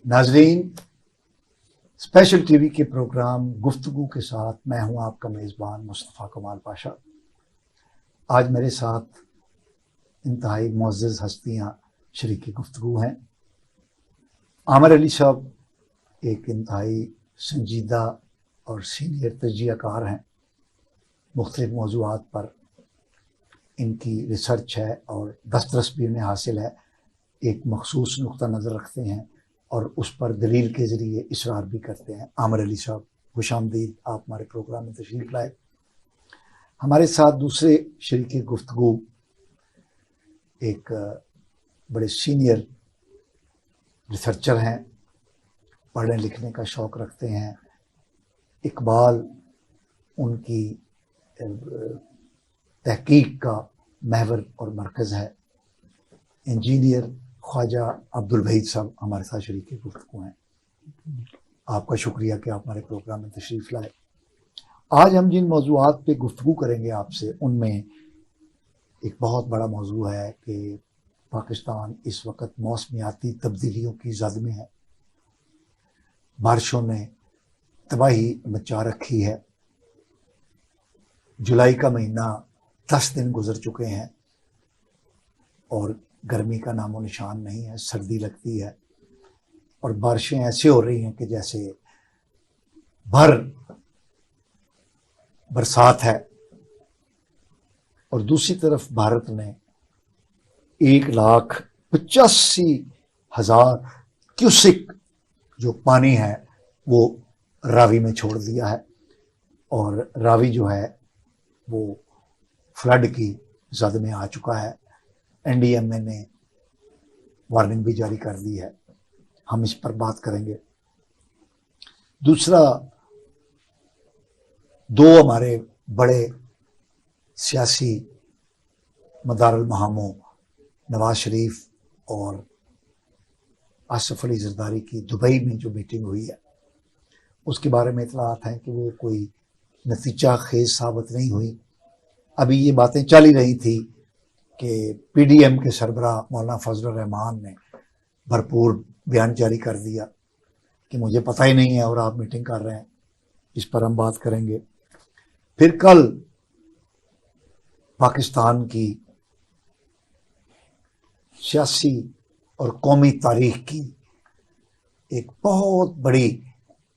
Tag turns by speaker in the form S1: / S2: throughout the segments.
S1: नाजरीन, special TV के programme गुफ्तगू के साथ मैं हूं आपका मेज़बान मुस्तफ़ा कमाल पाशा। आज मेरे साथ इंतहाई मुअज़्ज़ज़ हस्तियां शरीक गुफ्तगू हैं। आमिर अली साहब एक इंतहाई संजीदा और सीनियर तजज़ियाकार हैं। मुख्तलिफ मौज़ूआत पर इनकी रिसर्च है और दस्तरस भी इन्हें हासिल है। एक मखसूस नुक्ता नज़र रखते हैं और उस पर दलील के ज़रिए इसरार भी करते हैं। आमिर अली साहब, खुशामदीद, आप हमारे प्रोग्राम में तशरीफ़ लाए। हमारे साथ दूसरे शरीक गुफ्तगू एक बड़े सीनियर रिसर्चर हैं, पढ़ने लिखने का शौक़ रखते हैं। इकबाल उनकी तहकीक का महवर और मरकज़ है। इंजीनियर ख्वाजा अब्दुल वहीद साहब हमारे साथ शरीक गुफ्तगू हैं। आपका शुक्रिया कि आप हमारे प्रोग्राम में तशरीफ़ लाए। आज हम जिन मौज़ूआत पे गुफ्तगू करेंगे आपसे, उनमें एक बहुत बड़ा मौजू है कि पाकिस्तान इस वक्त मौसमियाती तब्दीलियों की ज़द में है। बारिशों ने तबाही मचा रखी है। जुलाई का महीना 10 दिन गुजर चुके हैं और गर्मी का नामो निशान नहीं है। सर्दी लगती है और बारिशें ऐसे हो रही हैं कि जैसे भर बरसात है। और दूसरी तरफ भारत ने 1,85,000 क्यूसिक जो पानी है वो रावी में छोड़ दिया है और रावी जो है वो फ्लड की जद में आ चुका है। NDMA ने वार्निंग भी जारी कर दी है। हम इस पर बात करेंगे। दूसरा, दो हमारे बड़े सियासी मदारुल महामों नवाज शरीफ और आसिफ अली जरदारी की दुबई में जो मीटिंग हुई है, उसके बारे में इतलात हैं कि वो कोई नतीजा खेज साबित नहीं हुई। अभी ये बातें चल ही रही थी कि PDM के सरबराह मौलाना फजल रहमान ने भरपूर बयान जारी कर दिया कि मुझे पता ही नहीं है और आप मीटिंग कर रहे हैं। इस पर हम बात करेंगे। फिर कल पाकिस्तान की सियासी और कौमी तारीख की एक बहुत बड़ी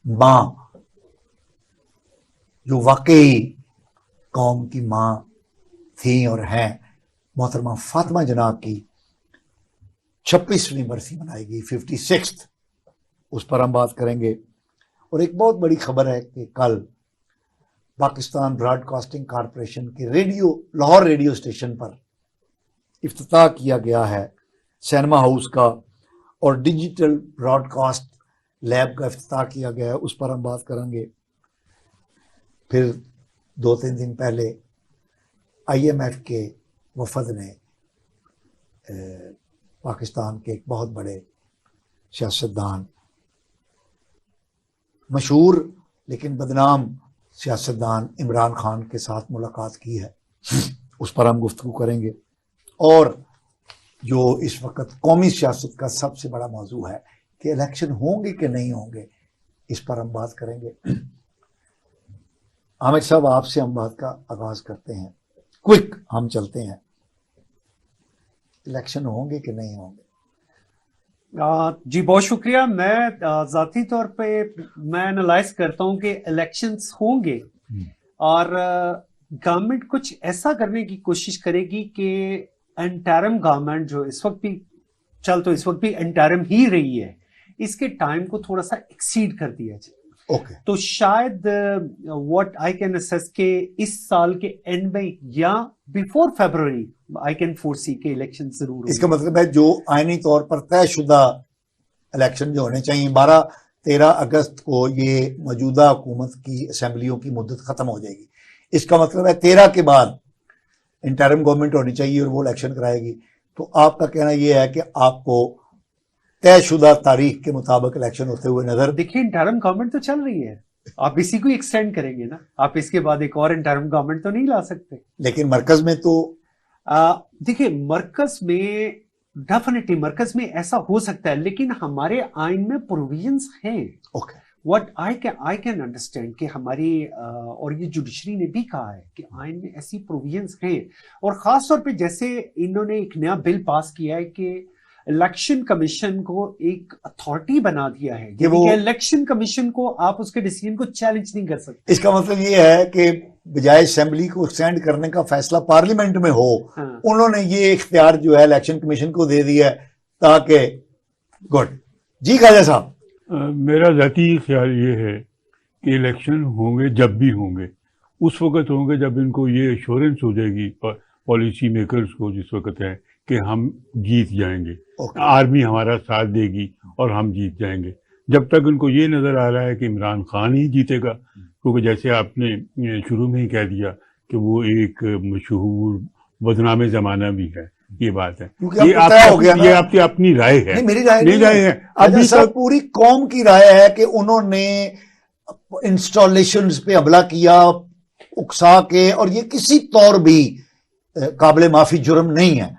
S1: माँ, जो वाकई कौम की माँ थी और हैं, मोहतरमा फातिमा जनाब की 26वीं बरसी मनाएगी, 56th। उस पर हम बात करेंगे। और एक बहुत बड़ी खबर है कि कल पाकिस्तान ब्रॉडकास्टिंग कॉरपोरेशन के लाहौर रेडियो स्टेशन पर इफ्तिताह किया गया है सिनेमा हाउस का और डिजिटल ब्रॉडकास्ट लैब का इफ्तिताह किया गया है। उस पर हम बात करेंगे। फिर 2-3 दिन पहले IMF के वफद ने पाकिस्तान के एक बहुत बड़े सियासतदान, मशहूर लेकिन बदनाम सियासतदान इमरान खान के साथ मुलाकात की है। उस पर हम गुफ्तगू करेंगे। और जो इस वक्त कौमी सियासत का सबसे बड़ा मौजू है कि इलेक्शन होंगे कि नहीं होंगे, इस पर हम बात करेंगे। आमिर साहब, आपसे हम बात का आगाज करते हैं। क्विक हम चलते हैं। इलेक्शन होंगे कि नहीं होंगे?
S2: जी बहुत शुक्रिया। मैं जाती तौर पे मैं एनालाइज करता हूं कि इलेक्शंस होंगे और गवर्नमेंट कुछ ऐसा करने की कोशिश करेगी कि इंटरिम गवर्नमेंट जो इस वक्त भी इस वक्त भी इंटरिम ही रही है, इसके टाइम को थोड़ा सा एक्सीड कर दिया जाए। तो शायद व्हाट आई कैन असेस के इस साल के एंड में या before February I can foresee के इलेक्शन जरूर।
S1: इसका मतलब है जो आईनी तौर पर तयशुदा इलेक्शन जो होने चाहिए, 12-13 अगस्त को ये मौजूदा हुकूमत की असेंबलियों की मुद्दत खत्म हो जाएगी। इसका मतलब है 13 के बाद इंटरिम गवर्नमेंट होनी चाहिए और वो इलेक्शन कराएगी। तो आपका कहना यह है कि आपको तयशुदा तारीख के मुताबिक इलेक्शन होते हुए नजर?
S2: देखिए, इंटरिम गवर्नमेंट तो चल रही है, आप इसी को एक्सटेंड करेंगे ना। आप इसके बाद एक और इंटरिम गवर्नमेंट तो नहीं ला सकते।
S1: लेकिन मरकज में तो
S2: देखिए, मरकज में डेफिनेटली मरकज में ऐसा हो सकता है, लेकिन हमारे आइन में प्रोविजंस हैं।
S1: Okay,
S2: what I can understand कि हमारी और ये जुडिशरी ने भी कहा है कि आइन में ऐसी प्रोविजंस हैं, और खास तौर पे जैसे इन्होंने एक नया बिल पास किया है कि इलेक्शन कमीशन को एक अथॉरिटी बना दिया है कि वो इलेक्शन कमीशन को आप उसके डिसीजन को चैलेंज नहीं कर सकते।
S1: इसका मतलब ये है कि बजाय असेंबली को एक्सटेंड करने का फैसला पार्लियामेंट में हो,
S2: हाँ।
S1: उन्होंने ये इख्तियार जो है इलेक्शन कमीशन को दे दिया है, ताकि गुड जी खाजा साहब।
S3: मेरा जाती ख्याल ये है कि इलेक्शन होंगे जब भी होंगे, उस वक्त होंगे जब इनको ये एश्योरेंस हो जाएगी पॉलिसी मेकर्स को जिस वक्त है कि हम जीत जाएंगे, आर्मी हमारा साथ देगी और हम जीत जाएंगे। जब तक उनको ये नजर आ रहा है कि इमरान खान ही जीतेगा, क्योंकि जैसे आपने शुरू में ही कह दिया कि वो एक मशहूर बदनाम जमाना भी है, ये बात है। ये आपकी अपनी राय है।
S1: नहीं, मेरी राय है। अभी तक पूरी कौम की राय है कि उन्होंने इंस्टॉलेशंस पे हमला किया उकसा के, और ये किसी तौर भी काबिल माफी जुर्म नहीं है।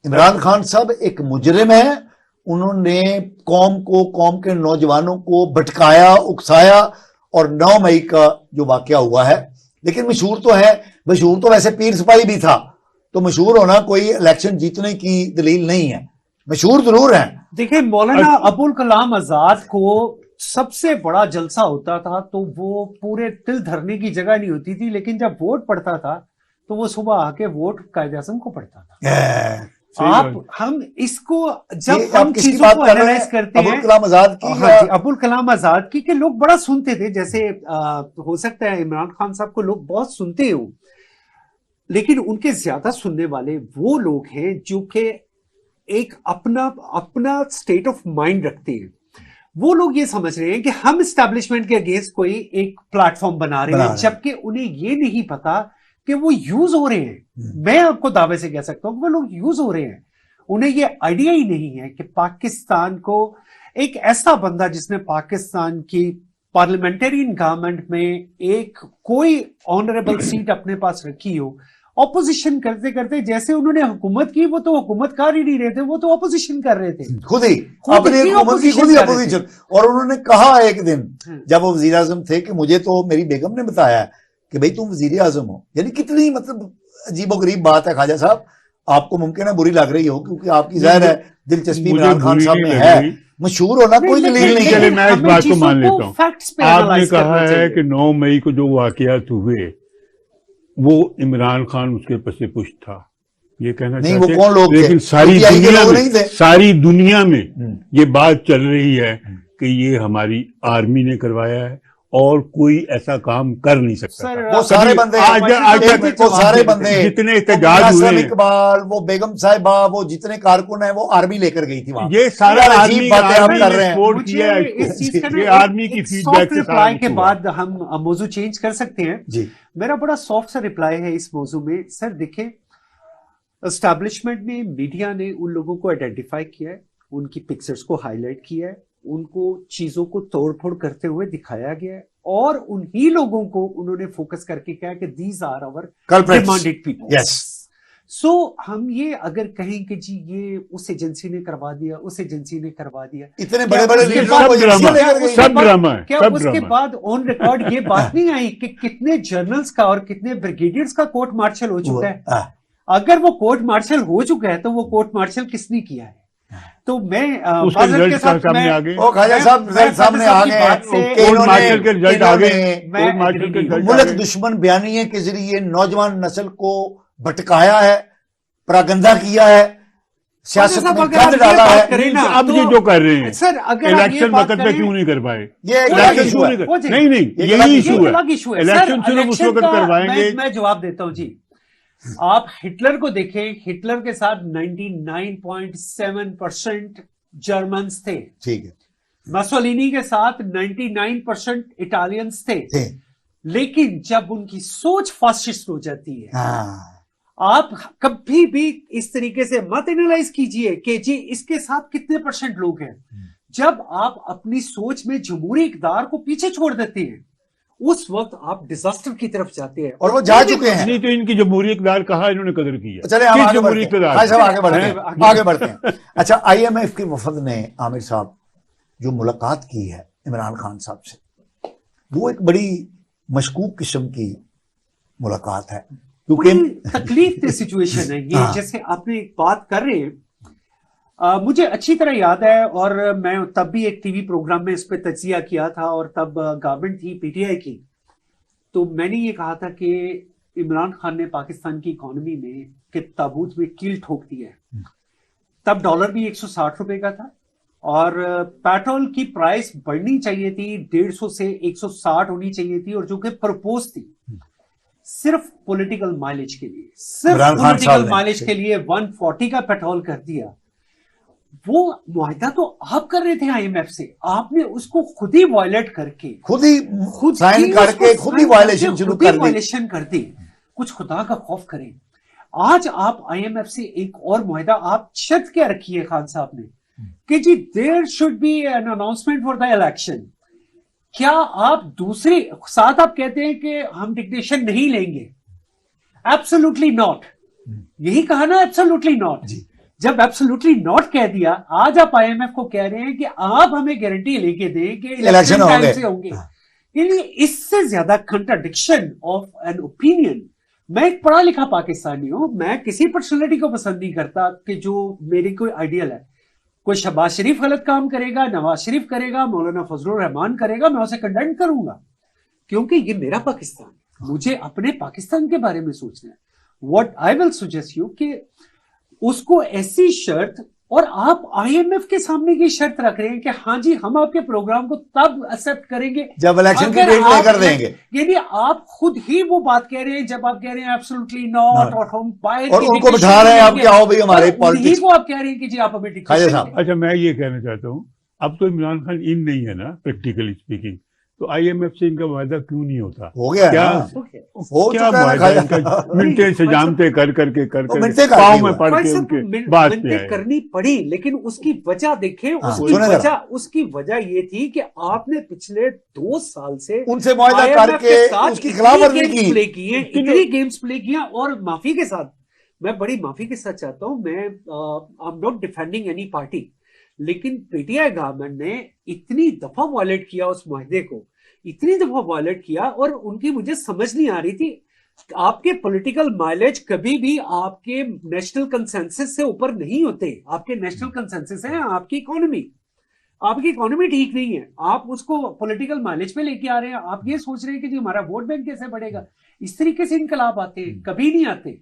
S1: इमरान खान साहब एक मुजरिम है, उन्होंने कौम को, कौम के नौजवानों को भटकाया, उकसाया, और 9 मई का जो वाकया हुआ है। लेकिन मशहूर तो है, मशहूर तो वैसे पीर सिपाही भी था, तो मशहूर होना कोई इलेक्शन जीतने की दलील नहीं है, मशहूर जरूर है।
S2: देखिए, मौलाना अबुल कलाम आजाद को सबसे बड़ा जलसा होता था तो वो पूरे तिल धरने की जगह नहीं होती थी, लेकिन जब वोट पड़ता था तो वो सुबह आके वोट कायदे-ए-आज़म को पड़ता था। हम इसको जब हम चीजों को एनालाइज करते हैं,
S1: अबुल कलाम आजाद की,
S2: हाँ जी, अबुल कलाम आजाद की, कि लोग बड़ा सुनते थे। जैसे हो सकता है इमरान खान साहब को लोग बहुत सुनते हो, लेकिन उनके ज्यादा सुनने वाले वो लोग हैं जो कि एक अपना स्टेट ऑफ माइंड रखते हैं। वो लोग ये समझ रहे हैं कि हम एस्टैब्लिशमेंट के अगेंस्ट कोई एक प्लेटफॉर्म बना रहे हैं, जबकि उन्हें ये नहीं पता कि वो यूज हो रहे हैं। मैं आपको दावे से कह सकता हूं कि वो लोग यूज हो रहे हैं। उन्हें ये आइडिया ही नहीं है कि पाकिस्तान को एक ऐसा बंदा जिसने पाकिस्तान की पार्लियामेंटेरियन गवर्नमेंट में एक कोई ऑनरेबल सीट अपने पास रखी हो, ऑपोजिशन करते करते जैसे उन्होंने हुकूमत की, वो तो हुकूमत कर ही नहीं रहे थे, वो तो ऑपोजिशन कर रहे थे,
S1: खुद ही अपनी हुकूमत की खुद ही ऑपोजिशन। और उन्होंने कहा एक दिन जब वो वजीर आजम थे कि मुझे तो मेरी बेगम ने बताया कि भाई तुम वजीर आजम हो। यानी कितनी मतलब अजीबोगरीब बात है ख्वाजा साहब, आपको मुमकिन है बुरी लग रही हो, क्योंकि आपकी जाहिर है दिलचस्पी इमरान खान साहब में है, मशहूर होना कोई दलील नहीं है।
S3: मैं इस बात को मान लेता हूँ। आपने कहा है कि 9 मई को जो वाकयात हुए वो इमरान खान उसके पसे पुष्ट था, ये कहना
S1: नहीं, वो कौन लोग थे?
S3: लेकिन सारी दुनिया में ये बात चल रही है कि ये हमारी आर्मी ने करवाया है और कोई ऐसा काम कर नहीं सकता।
S1: वो सारे बंदे वो सारे बंदे
S3: जितने एहतजाज हुए,
S1: इकबाल, वो बेगम साहिबा, वो जितने कारकुन है, वो आर्मी लेकर गई थी वहां।
S3: ये सारा आर्मी कर रहे हैं। ये आर्मी की फीडबैक
S2: रिप्लाई के बाद हम मौजू चेंज कर सकते हैं जी। मेरा बड़ा सॉफ्ट सा रिप्लाई है इस मौजू में। सर देखिए, एस्टैब्लिशमेंट ने, मीडिया ने उन लोगों को आइडेंटिफाई किया है, उनकी पिक्चर्स को हाईलाइट किया है, उनको चीजों को तोड़फोड़ करते हुए दिखाया गया है, और उन्हीं लोगों को उन्होंने फोकस करके कहा कि these are our demanded people.
S1: Yes.
S2: So हम ये अगर कहें कि जी ये उस एजेंसी ने करवा दिया, उस एजेंसी ने करवा दिया,
S1: इतने बड़े-बड़े
S2: क्या उसके बाद ऑन रिकॉर्ड ये बात नहीं आई कि कितने जनरल्स का और कितने ब्रिगेडियर्स का कोर्ट मार्शल हो चुका है? अगर वो कोर्ट मार्शल हो चुका है तो वो कोर्ट मार्शल किसने किया है? तो मैं
S3: के साथ सामने आ गए,
S1: ख्वाजा साहब रिजल्ट सामने आ गए,
S3: कोर्ट मार्शल के रिजल्ट आ गए।
S1: मुल्क दुश्मन बयानिए के जरिए नौजवान नस्ल को भटकाया है, प्रागंदा किया है, सियासत में गंद डाला है।
S3: अब ये जो कर रहे हैं
S2: सर, अगर
S3: इलेक्शन वक्त में क्यों नहीं कर पाए?
S1: ये
S3: नहीं, यही इशू है। इलेक्शन सिर्फ उस वक्त करवाएंगे।
S2: मैं जवाब देता हूँ जी। आप हिटलर को देखें, हिटलर के साथ 99.7% जर्मन्स थे,
S1: ठीक है।
S2: मसोलिनी के साथ 99% इटालियंस थे। लेकिन जब उनकी सोच फासिस्ट हो जाती है, आप कभी भी इस तरीके से मत एनालाइज कीजिए कि जी इसके साथ कितने % लोग हैं। जब आप अपनी सोच में जमहूरी इक़्तिदार को पीछे छोड़ देते हैं उस वक्त आप डिजास्टर की तरफ जाते हैं।
S1: और वो जा चुके हैं।
S3: नहीं तो इनकी जमहूरी इक़दार कहा इन्होंने कदर की है।
S1: चले हम
S3: किस
S1: आगे
S3: जमहूरी
S1: बढ़ते हैं।
S3: इक़दार?
S1: भाई साहब आगे बढ़ते हैं,
S2: आगे
S1: आगे बढ़ते हैं। अच्छा, IMF के वफद ने आमिर साहब जो मुलाकात की है इमरान खान साहब से, वो एक बड़ी मशकूक किस्म की मुलाकात है, क्योंकि
S2: तकलीफ की सिचुएशन है ये।
S1: हाँ।
S2: जैसे आपने एक बात कर रहे हैं, मुझे अच्छी तरह याद है, और मैं तब भी एक टीवी प्रोग्राम में इस पे तज्जिया किया था, और तब गवर्नमेंट थी PTI की, तो मैंने ये कहा था कि इमरान खान ने पाकिस्तान की इकोनॉमी में के ताबूत में कील ठोक दी है। तब डॉलर भी 160 रुपए का था, और पेट्रोल की प्राइस बढ़नी चाहिए थी, 150 से 160 होनी चाहिए थी, और जो कि प्रपोज थी सिर्फ पॉलिटिकल माइलेज के लिए, सिर्फ
S1: इमरान खान साहब
S2: पॉलिटिकल
S1: ने।
S2: माइलेज के लिए 140 का पेट्रोल कर दिया। वो मुआहदा तो आप कर रहे थे IMF से, आपने उसको खुद ही वायलेट करके,
S1: खुद ही साइन करके खुद ही वायलेशन शुरू कर दी।
S2: वायलेशन कर दी। कुछ खुदा का खौफ करें। आज आप IMF से एक और मुआहदा आप शर्त क्या रखी है खान साहब ने कि जी there should be an announcement for the election. क्या आप दूसरे साथ आप कहते हैं कि हम डिक्टेशन नहीं लेंगे? Absolutely not. यही कहा ना, एब्सोल्युटली नॉट। जब एब्सोल्युटली नॉट कह दिया, आज आप IMF को कह रहे हैं कि आप हमें गारंटी लेके दें कि इलेक्शन टाइम से होंगे। यानी इससे ज्यादा कंट्राडिक्शन ऑफ एन ओपिनियन। मैं एक पढ़ा लिखा पाकिस्तानी हूं, मैं किसी पर्सनैलिटी को पसंद नहीं करता कि जो मेरी कोई आइडियल है। कोई शहबाज शरीफ गलत काम करेगा, नवाज शरीफ करेगा, मौलाना फजलुर रहमान करेगा, मैं उसे कंडेम करूंगा, क्योंकि ये मेरा पाकिस्तान है। मुझे अपने पाकिस्तान के बारे में सोचना है। What I will suggest you कि उसको ऐसी शर्त, और आप IMF के सामने की शर्त रख रहे हैं कि हाँ जी हम आपके प्रोग्राम को तब एक्सेप्ट करेंगे
S1: जब इलेक्शन की
S2: अगर
S1: डेट तय कर देंगे।
S2: यानी आप खुद ही वो बात कह रहे हैं जब आप कह रहे हैं एब्सोल्युटली नॉट, और हम बाहर
S1: और उनको बिठा रहे हैं आप, क्या हो भाई हमारे पॉलिटिक्स
S2: को आप कह रहे हैं कि जी आप हमें
S1: खालिद साहब।
S3: अच्छा, मैं ये कहना चाहता हूँ, अब तो इमरान खान इन नहीं है ना प्रैक्टिकली स्पीकिंग, तो IMF से इनका वायदा क्यों नहीं होता?
S1: हो गया
S3: क्या
S1: ना? हो
S3: क्या
S1: चुका है
S3: वायदा
S1: ना?
S3: इनका? मिनटें से जानते कर करके
S1: मिनटें कर
S3: पाँव
S1: दी
S3: में
S1: वो।
S3: पड़
S2: भाई
S3: के
S2: साहब,
S3: उनके बात पे
S2: मिन्नतें
S3: आए।
S2: करनी पड़ी, लेकिन उसकी वजह देखें।
S1: हाँ,
S2: उसकी
S1: सुने जरा।
S2: उसकी वजह ये थी कि आपने पिछले 2 साल से
S1: उनसे मुआहदा
S2: IMF
S1: करके
S2: के साथ
S1: उसकी खिलाफवर्जी
S2: इतनी
S1: की।
S2: गेम्स प्ले किए, इतनी गेम्स प्ले किया, और माफी के साथ, मैं बड़ी माफी के साथ चाहता हूं, मैं I am not defending any party, लेकिन PTI गवर्नमेंट ने इतनी दफा वायलेट किया उस मुआहदे को, इतनी दफा वायलेट किया, और उनकी मुझे समझ नहीं आ रही थी। आपके पॉलिटिकल माइलेज कभी भी आपके नेशनल कंसेंसस से ऊपर नहीं होते। आपके नेशनल कंसेंसस है आपकी इकोनॉमी। आपकी इकोनॉमी ठीक नहीं है, आप उसको पॉलिटिकल माइलेज पे लेके आ रहे हैं। आप ये सोच रहे हैं कि जी हमारा वोट बैंक कैसे बढ़ेगा। इस तरीके से इनकलाब आते हैं, कभी नहीं आते।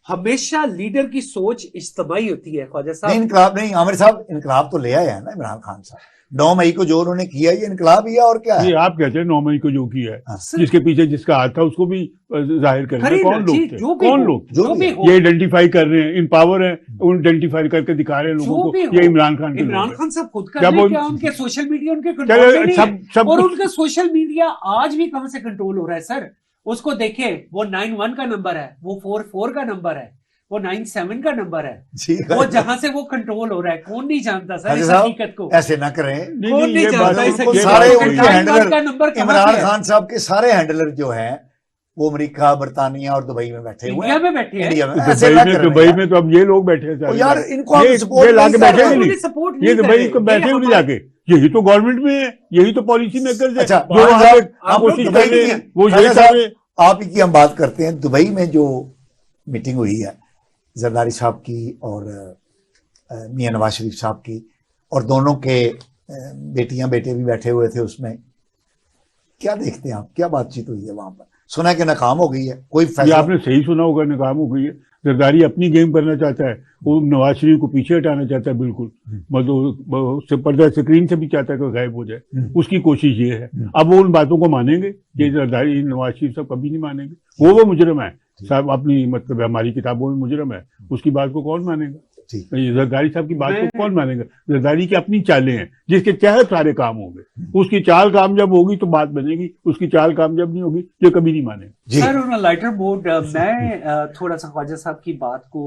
S2: हमेशा लीडर की सोच इज्तिमाई होती है। ख्वाजा
S1: नहीं,
S2: साहब,
S1: इनकलाब नहीं आमिर साहब, इनकलाब तो ले आए हैं ना इमरान खान साहब। 9 मई को जो उन्होंने किया ये इनकलाब ही है, और क्या है?
S3: ये आप कहते हैं 9 मई को जो किया है,
S1: हाँ।
S3: जिसके पीछे जिसका हाथ था उसको भी जाहिर करें।
S2: खरीद
S3: कौन लोग
S2: जी,
S3: थे?
S2: जो भी
S3: कौन
S2: हो,
S3: लोग थे?
S2: जो भी हो,
S3: ये आइडेंटिफाई कर रहे हैं, इन पावर है, उन आइडेंटिफाई करके दिखा रहे हैं लोगों
S2: जो भी
S3: को,
S2: हो।
S3: ये इमरान खान के लोग
S2: इमरान
S3: हैं।
S2: खान साहब खुद कर
S3: क्या
S2: रहे हैं,
S3: बोल-
S2: क्या उनके सोशल मीडिया उनके
S3: चलो,
S2: कंट्रोल में नहीं है।
S3: सब
S2: और उनका सोशल मीडिया आज भी कहां से कंट्रोल हो रहा है सर? उसको देखिए, वो 91 का नंबर है, वो 44 का नंबर है, वो 97 का नंबर है,
S1: जी,
S2: वो जहां से वो कंट्रोल हो रहा है। कौन नहीं जानता सर
S1: खालिद
S2: इस
S1: साहब,
S2: हकीकत को?
S1: ऐसे ना करें।
S3: नहीं,
S2: कौन
S3: नहीं,
S2: नहीं
S3: ये
S2: जानता
S3: बात-
S2: इस
S3: ये
S2: हकीकत
S1: सारे
S2: को?
S3: बात-
S1: उनके
S2: 91
S1: हैंडलर,
S2: का नंबर कहां
S1: इमरान
S2: से है?
S1: खान साहब के सारे हैंडलर जो हैं वो अमेरिका, बरतानिया और दुबई में बैठे हुए
S2: इंडिया
S1: हैं।
S2: में बैठे हैं।
S1: इंडिया में ऐसे ना करें
S3: दुबई
S1: यार।
S3: में तो अब ये लोग बैठे हैं सारे।
S1: यार, इनको हम
S3: ये
S1: support
S3: लाके
S1: नहीं कर
S3: बैठे
S1: रहे।
S3: भी नहीं।
S2: उन्हें support
S3: ये
S2: नहीं कर
S3: दुबई
S2: रहे।
S3: को बैठे
S2: ये
S3: भी नहीं
S2: हमारे-
S3: जाके, यही तो गवर्नमेंट में है, यही तो पॉलिसी मेकर्स है।
S1: अच्छा,
S3: जो वहाँ
S1: साहब,
S3: पे
S1: आप
S3: कोशिश
S1: दुबई
S3: कर रहे
S1: की-
S3: हैं, वो
S1: खालिद
S3: यही कर
S1: साहब,
S3: रहे हैं।
S1: आप ही की हम बात करते हैं। दुबई में जो मीटिंग हुई है जरदारी साहब की और मियां नवाज शरीफ साहब की, और दोनों के बेटियां बेटे भी बैठे हुए थे उसमें, क्या देखते हैं आप? क्या बातचीत हुई है वहां पर? सुना है कि नाकाम हो गई है कोई
S3: ये
S1: फैसला?
S3: आपने सही सुना होगा, नाकाम हो गई है। जरदारी अपनी गेम करना चाहता है, वो नवाज शरीफ को पीछे हटाना चाहता है, बिल्कुल मतलब पर्दा स्क्रीन से भी चाहता है कि गायब हो जाए। उसकी कोशिश ये है। अब वो उन बातों को मानेंगे? ये जरदारी, नवाज शरीफ सब कभी नहीं मानेंगे। वो मुजरिम है साहब, अपनी मतलब हमारी किताबों में मुजरिम है, उसकी बात को कौन मानेगा? जरदारी साहब की बात को कौन मानेगा? जरदारी की अपनी चालें हैं जिसके तहत सारे काम होंगे। उसकी चाल कामयाब होगी तो बात बनेगी, उसकी चाल कामयाब नहीं होगी ये कभी नहीं मानेगा।
S2: सर ऑन लाइटर बोर्ड, मैं थोड़ा सा ख्वाजा साहब की बात को,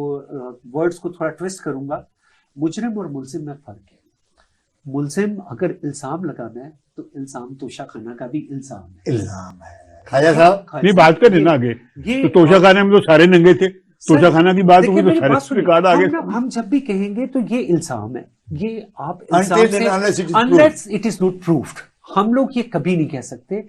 S2: वर्ड्स को थोड़ा ट्विस्ट करूंगा। मुजरिम और मुल्जिम में फर्क है। मुलजिम अगर इल्जाम लगाना है तो इल्जाम तोशाखाना का भी
S1: इल्जाम है। ख्वाजा साहब
S3: नहीं बात करें ना आगे,
S2: ये
S3: तो तोशाखाना में तो सारे नंगे थे, तोशाखाना की बात होगी तो
S2: मेरी
S3: सारे
S2: बात सुनिए,
S3: रिकॉर्ड आगे।
S2: हम जब भी कहेंगे तो ये इल्जाम है, ये आप
S1: Unless
S2: unless it is not proved, हम लोग ये कभी नहीं कह सकते।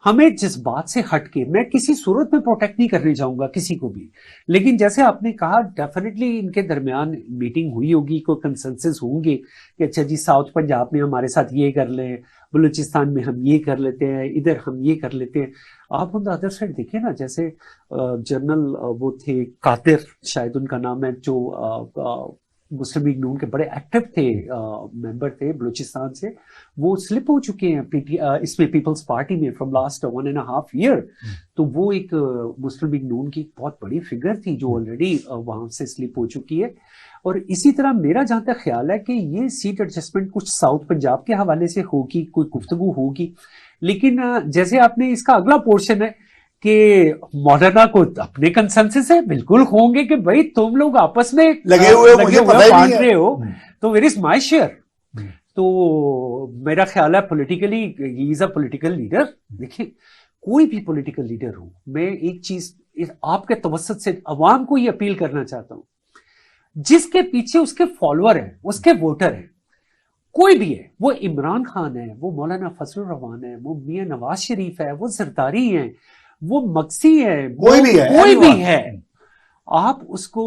S2: हमें जिस बात से हटके, मैं किसी सूरत में प्रोटेक्ट नहीं करने जाऊंगा किसी को भी, लेकिन जैसे आपने कहा डेफिनेटली इनके दरमियान मीटिंग हुई होगी, कोई कंसेंसस होंगे कि अच्छा जी साउथ पंजाब में हमारे साथ ये कर लें, बलूचिस्तान में हम ये कर लेते हैं, इधर हम ये कर लेते हैं। आप उन अदर साइड देखिए ना, जैसे जनरल वो थे कादिर, शायद उनका नाम है, जो मुस्लिम लीग नून के बड़े एक्टिव थे, मेंबर थे बलूचिस्तान से, वो स्लिप हो चुके हैं इसमें पीपल्स पार्टी में फ्रॉम लास्ट 1.5 ईयर। तो वो एक मुस्लिम लीग नून की बहुत बड़ी फिगर थी जो ऑलरेडी वहां से स्लिप हो चुकी है। और इसी तरह मेरा जहां तक ख्याल है कि ये सीट एडजस्टमेंट कुछ साउथ पंजाब के हवाले से होगी, कोई गुफ्तगू होगी, लेकिन जैसे आपने इसका अगला पोर्शन है कि मॉडर्ना को अपने कंसेंसस है, बिल्कुल होंगे कि भाई तुम लोग आपस में
S1: लगे हुए मुझे पता ही
S2: बांट
S1: नहीं
S2: रहे
S1: है।
S2: हो, तो वेयर इज माय शेयर। तो मेरा ख्याल है politically he is a political leader. देखिए कोई भी पॉलिटिकल लीडर हो, मैं एक चीज आपके तवसत से अवाम को ये अपील करना चाहता हूं, जिसके पीछे उसके फॉलोअर है, उसके वोटर है, कोई भी है, वो इमरान खान है, वो मौलाना फजलुर रहमान है, वो मियां नवाज शरीफ है, वो जरदारी है, वो मक्सी है,
S1: कोई भी है,
S2: आप उसको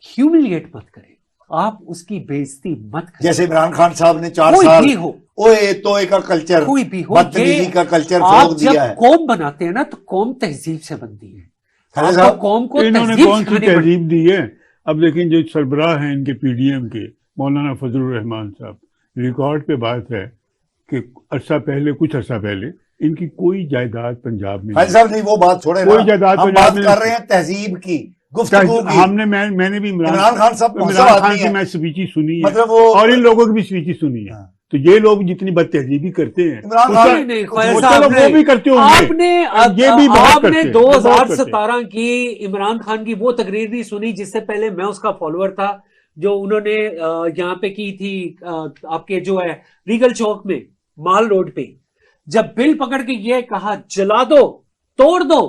S2: ह्यूमिलिएट मत करें, आप उसकी बेइज्जती मत करें।
S1: जैसे इमरान खान साहब ने 4
S2: कोई
S1: साल
S2: भी हो,
S1: ओए तोए का कल्चर,
S2: कोई भी हो,
S1: बदतमीजी का कल्चर
S2: आप
S1: फोड़ दिया
S2: जब
S1: है।
S2: कौम बनाते हैं ना तो कौम तहजीब से बनती है।
S1: खालिद
S2: आपको
S1: साहब,
S2: कौम को
S3: इन्होंने
S2: तहजीब
S3: कौन सी
S2: सिखानी पड़ती है।
S3: तहजीब दी है? अब लेकिन जो सरबराह हैं इनके पीडीएम के मौलाना फजलुर रहमान साहब, रिकॉर्ड पे बात है कि कुछ अर्सा पहले इनकी कोई जायदाद पंजाब में
S1: खालिद साहब नहीं, वो बात छोड़े
S3: कोई
S1: ना,
S3: जायदाद
S1: हम
S3: पंजाब
S1: बात
S3: में
S1: कर रहे हैं तहजीब की, गुफ्तगू की।
S3: हमने मैंने भी
S1: इमरान खान साहब
S3: इमरान
S1: मौसम
S3: खान
S1: आदमी
S3: की
S1: है,
S3: मैं स्पीची सुनी है,
S1: मतलब वो
S3: और इन लोगों की भी स्पीची सुनी है।
S1: हाँ।
S3: तो ये लोग जितनी बदतहजीबी करते हैं
S1: इमरान
S3: उसका-
S1: खान
S2: नहीं,
S3: वो
S2: ख्वाजा
S3: चलो
S2: साहब
S3: वो भी करते होंगे, ये भी बहुत
S2: आपने
S3: करते हैं, बहुत करते हैं।
S2: 2017 की इमरान खान की वो तकरीर नहीं सुनी जिससे पहले मैं उसका फॉलोअर था, जो उन्होंने यहाँ पे की थी, आपके जो है रीगल चौक में, माल रोड पे, जब बिल पकड़ के ये कहा जला दो, तोड़ दो,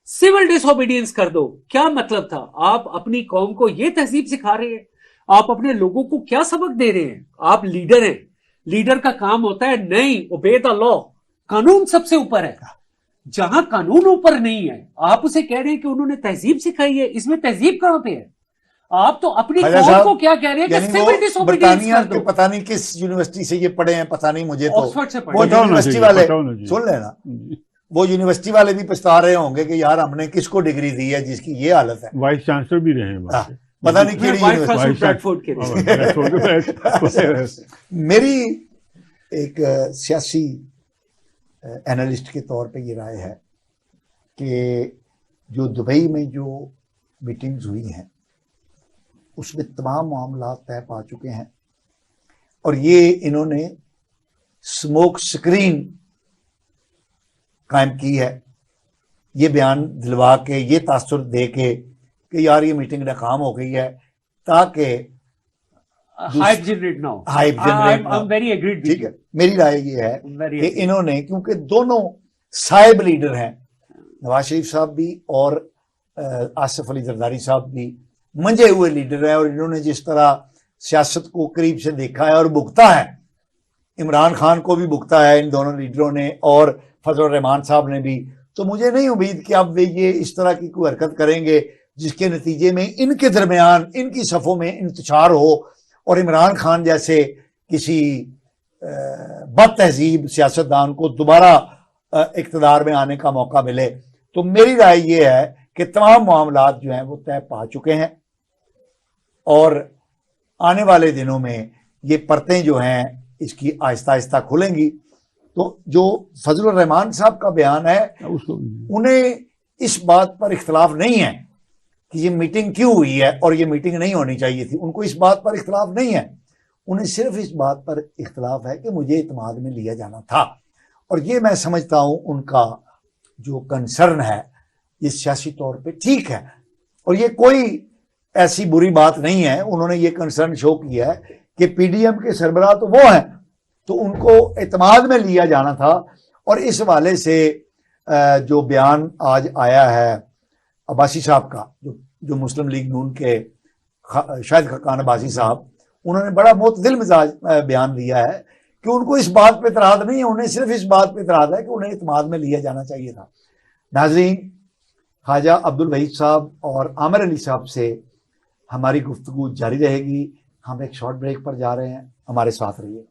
S2: सिविल डिसोबीडियंस कर दो। क्या मतलब था? आप अपनी कौम को ये तहजीब सिखा रहे हैं, आप अपने लोगों को क्या सबक दे रहे हैं? आप लीडर हैं, लीडर का काम होता है नहीं ओबे द लॉ, कानून सबसे ऊपर है। जहां कानून ऊपर नहीं है, आप उसे कह रहे हैं कि उन्होंने तहजीब सिखाई है, इसमें तहजीब कहां पे है? आप तो अपनी कौम को क्या कह रहे हैं कि सिविल डिसोबीडियंस
S1: बरतानिया
S2: कर
S1: के
S2: दो।
S1: पता नहीं किस यूनिवर्सिटी से ये पढ़े हैं, पता नहीं मुझे, तो
S2: ऑक्सफोर्ड से पढ़े।
S1: वो
S3: बताओ ना
S1: यूनिवर्सिटी
S3: जी,
S1: वाले
S3: बताओ ना जी।
S1: सुन लेना, वो यूनिवर्सिटी वाले भी पछता रहे होंगे कि यार हमने किसको डिग्री दी है जिसकी ये हालत है।
S3: वाइस चांसलर भी रहे हैं वहाँ
S1: हाँ,
S3: पे।
S1: पता नहीं केड़ी
S2: वाइस
S1: यूनिवर्सिटी।
S2: चांसलर ब्रैडफोर्ड के
S1: मेरी एक सियासी एनालिस्ट के तौर पे ये राय है कि जो दुबई में जो मीटिंग्स हुई हैं उसमें तमाम मामला तय पा चुके हैं, और ये इन्होंने स्मोक स्क्रीन कायम की है, ये बयान दिलवा के, ये तासुर दे के कि यार ये मीटिंग नाकाम हो गई है, ताकि
S2: हाइप जनरेट ना हो।
S1: Hype generate
S2: I am very agreed.
S1: ठीक है, मेरी राय ये है
S2: Very
S1: कि
S2: agree.
S1: इन्होंने, क्योंकि दोनों साहिब लीडर हैं, नवाज शरीफ साहब भी और आसिफ अली जरदारी साहब भी मंजे हुए लीडर हैं, और इन्होंने जिस तरह सियासत को करीब से देखा है और भुगता है, इमरान खान को भी भुगता है इन दोनों लीडरों ने और फजलुर रहमान साहब ने भी, तो मुझे नहीं उम्मीद कि अब वे ये इस तरह की कोई हरकत करेंगे जिसके नतीजे में इनके दरमियान, इनकी सफ़ों में इंतशार हो और इमरान खान जैसे किसी बद तहजीब सियासतदान को दोबारा इक़्तिदार में आने का मौका मिले। तो मेरी राय ये है कि तमाम मामलात जो हैं वो तय पा चुके हैं, और आने वाले दिनों में ये परतें जो हैं इसकी आहिस्ता आहिस्ता खुलेंगी। तो जो फजलुर रहमान साहब का बयान है, उन्हें इस बात पर इख्तलाफ नहीं है कि ये मीटिंग क्यों हुई है और ये मीटिंग नहीं होनी चाहिए थी, उनको इस बात पर इख्तलाफ नहीं है, उन्हें सिर्फ इस बात पर इख्तलाफ है कि मुझे इत्मीनान में लिया जाना था। और ये मैं समझता हूँ उनका जो कंसर्न है ये सियासी तौर पे ठीक है, और ये कोई ऐसी बुरी बात नहीं है। उन्होंने ये कंसर्न शो किया है कि पीडीएम के सरबराह तो वो हैं तो उनको एतमाद में लिया जाना था। और इस हवाले से जो बयान आज आया है अब्बासी साहब का, जो मुस्लिम लीग नून के शायद खान अब्बासी साहब, उन्होंने बड़ा मोतदिल मिजाज बयान दिया है कि उनको इस बात पे इतराज नहीं है, उन्हें सिर्फ इस बात पे इतराज है कि उन्हें इत्मीनान में लिया जाना चाहिए था। नाज़रीन, ख्वाजा अब्दुल वहीद साहब और आमिर अली साहब से हमारी गुफ्तगू जारी रहेगी। हम एक शॉर्ट ब्रेक पर जा रहे हैं, हमारे साथ रहिए।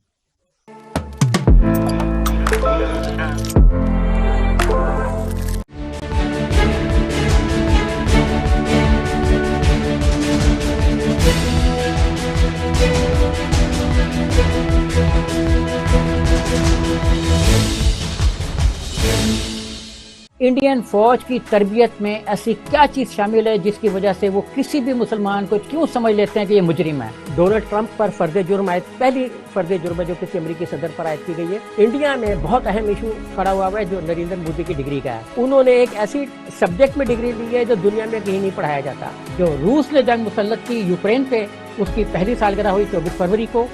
S4: इंडियन फौज की तरबियत में ऐसी क्या चीज शामिल है जिसकी वजह से वो किसी भी मुसलमान को क्यों समझ लेते हैं कि ये मुजरिम है।
S5: डोनाल्ड ट्रंप पर फर्द जुर्म आयत, पहली फर्द जुर्म है जो किसी अमेरिकी सदर पर आयत की गई है। इंडिया में बहुत अहम इशू खड़ा हुआ है जो नरेंद्र मोदी की डिग्री का है। उन्होंने एक ऐसी सब्जेक्ट में डिग्री ली है जो दुनिया में कहीं नहीं पढ़ाया जाता। जो रूस ने जंग मुसल्लत की यूक्रेन पे, उसकी पहली सालगिरह हुई 24 फरवरी को।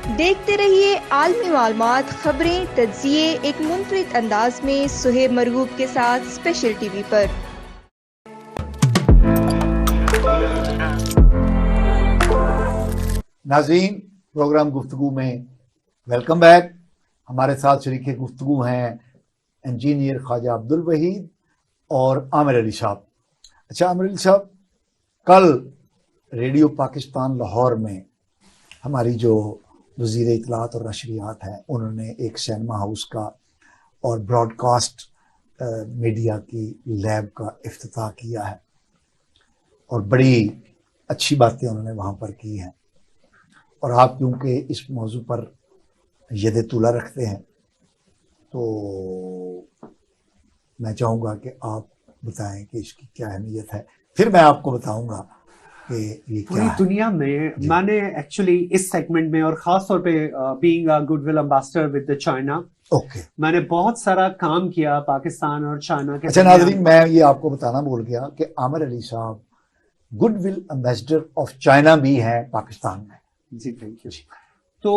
S6: देखते रहिए आलमी मालूमात, खबरें, तज्जिए एक मुनफरिद अंदाज में सुहेब मरगूब के साथ स्पेशल टीवी पर।
S1: नाज़रीन, प्रोग्राम गुफ्तगू में वेलकम बैक। हमारे साथ शरीके गुफ्तगू हैं इंजीनियर ख्वाजा अब्दुल वहीद और आमिर अली साहब। अच्छा आमिर अली साहब, कल रेडियो पाकिस्तान लाहौर में हमारी जो वज़ीर इत्तलात और नशरियात हैं, उन्होंने एक सिनेमा हाउस का और ब्रॉडकास्ट मीडिया की लैब का इफ्तिताह किया है और बड़ी अच्छी बातें उन्होंने वहाँ पर की हैं। और आप क्योंकि इस मौजू पर यद तुला रखते हैं, तो मैं चाहूँगा कि आप बताएं कि इसकी क्या अहमियत है, फिर मैं आपको बताऊँगा कि ये
S2: पूरी दुनिया में। मैंने एक्चुअली इस सेगमेंट में और खास तौर पे being a goodwill ambassador with China,
S1: okay,
S2: मैंने बहुत सारा काम किया पाकिस्तान और चाइना के।
S1: अच्छा नाज़रीन, मैं ये आपको बताना भूल गया कि आमिर अली साहब गुडविल एम्बेसडर ऑफ चाइना भी हैं पाकिस्तान में।
S2: जी थैंक यू। तो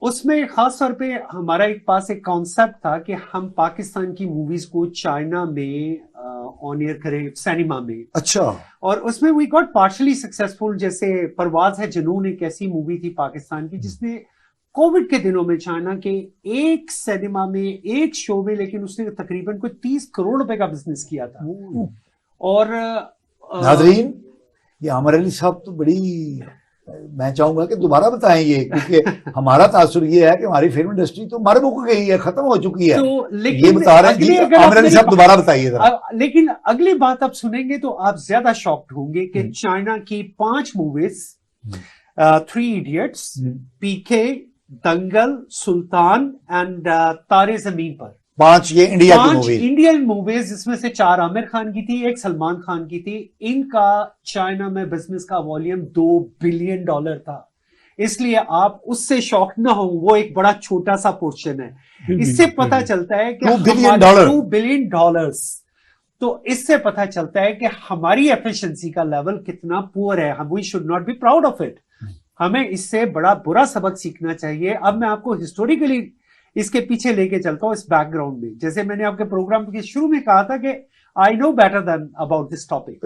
S2: उसमें खास तौर पे हमारा एक पास एक कॉन्सेप्ट था कि हम पाकिस्तान की मूवीज को चाइना में ऑन एयर करें सिनेमा में।
S1: अच्छा।
S2: और उसमें वी गॉट पार्शली सक्सेसफुल। जैसे परवाज है जुनून एक ऐसी मूवी थी पाकिस्तान की जिसने कोविड के दिनों में चाइना के एक सिनेमा में एक शो में, लेकिन उसने तकरीबन कोई 30 करोड़ रुपए का बिजनेस किया था। और
S1: नाज़रीन, ये आमिर अली साहब तो बड़ी, मैं चाहूंगा कि दोबारा बताएं ये, क्योंकि हमारा तासुर ये है कि हमारी फिल्म इंडस्ट्री तो मर मुक गई है, खत्म हो चुकी है।
S2: तो
S1: ये बता रहे हैं। आमिर अली साहब दोबारा बताइए जरा।
S2: लेकिन अगली बात आप सुनेंगे तो आप ज्यादा शॉक्ड होंगे कि चाइना की 5 movies, 3 idiots, PK, Dangal, Sultan and Taare Zameen पर,
S1: 5 ये इंडिया की मूवी,
S2: इंडियन मूवीज, जिसमें से 4 आमिर खान की थी, 1 सलमान खान की थी। इनका चाइना में बिजनेस का वॉल्यूम $2 बिलियन था। इसलिए आप उससे शॉक ना हो, वो एक बड़ा छोटा सा पोर्शन है। इससे पता चलता है कि $2 बिलियन, तो इससे पता चलता है कि हमारी एफिशिएंसी का लेवल कितना पुअर है। We should not be proud of it. हमें इससे बड़ा बुरा सबक सीखना चाहिए। अब मैं आपको हिस्टोरिकली इसके पीछे लेके चलता हूं, इस बैकग्राउंड में। जैसे मैंने आपके प्रोग्राम के शुरू में कहा था कि I know better than about this topic.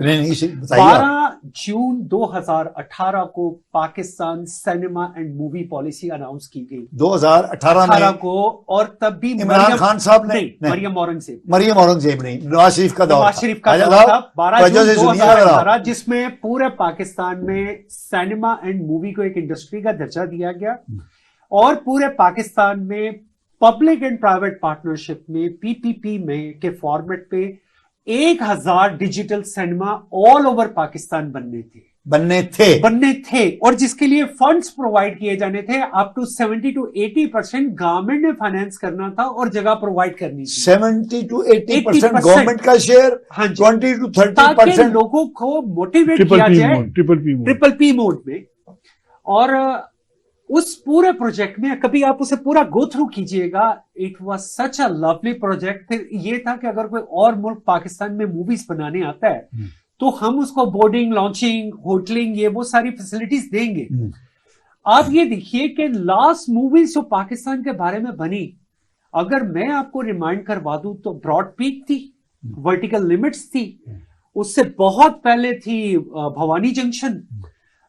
S2: 12 जून 2018 को Pakistan cinema and movie policy announce की गई
S1: 2018
S2: को। और तब भी
S1: इमरान खान साहब ने,
S2: मरियम औरंगजेब
S1: नहीं, नवाज शरीफ का दौर
S2: था। 12 जून 2018, जिसमें पूरे पाकिस्तान में सिनेमा एंड मूवी को एक इंडस्ट्री का दर्जा दिया गया और पूरे पाकिस्तान में पब्लिक एंड प्राइवेट पार्टनरशिप में पीपीपी में के फॉर्मेट पे 1000 digital cinema all over Pakistan बनने थे और जिसके लिए फंड्स प्रोवाइड किए जाने थे। अप टू 70 to 80% गवर्नमेंट ने फाइनेंस करना था और जगह प्रोवाइड करनी थी।
S1: 70 to 80% गवर्नमेंट का शेयर, 20 to 30%
S2: लोगों को मोटिवेट किया जाए ट्रिपल पी मोड में। और उस पूरे प्रोजेक्ट में कभी आप उसे पूरा गो थ्रू कीजिएगा, it was such a lovely project. फिर ये था कि अगर कोई और मुल्क पाकिस्तान में मूवीज बनाने आता है तो हम उसको बोर्डिंग, लॉन्चिंग, होटलिंग, ये वो सारी फैसिलिटीज देंगे। आप ये देखिए कि लास्ट मूवीज जो पाकिस्तान के बारे में बनी, अगर मैं आपको रिमाइंड करवा दूं तो ब्रॉड पीक थी, वर्टिकल लिमिट्स थी, उससे बहुत पहले थी भवानी जंक्शन,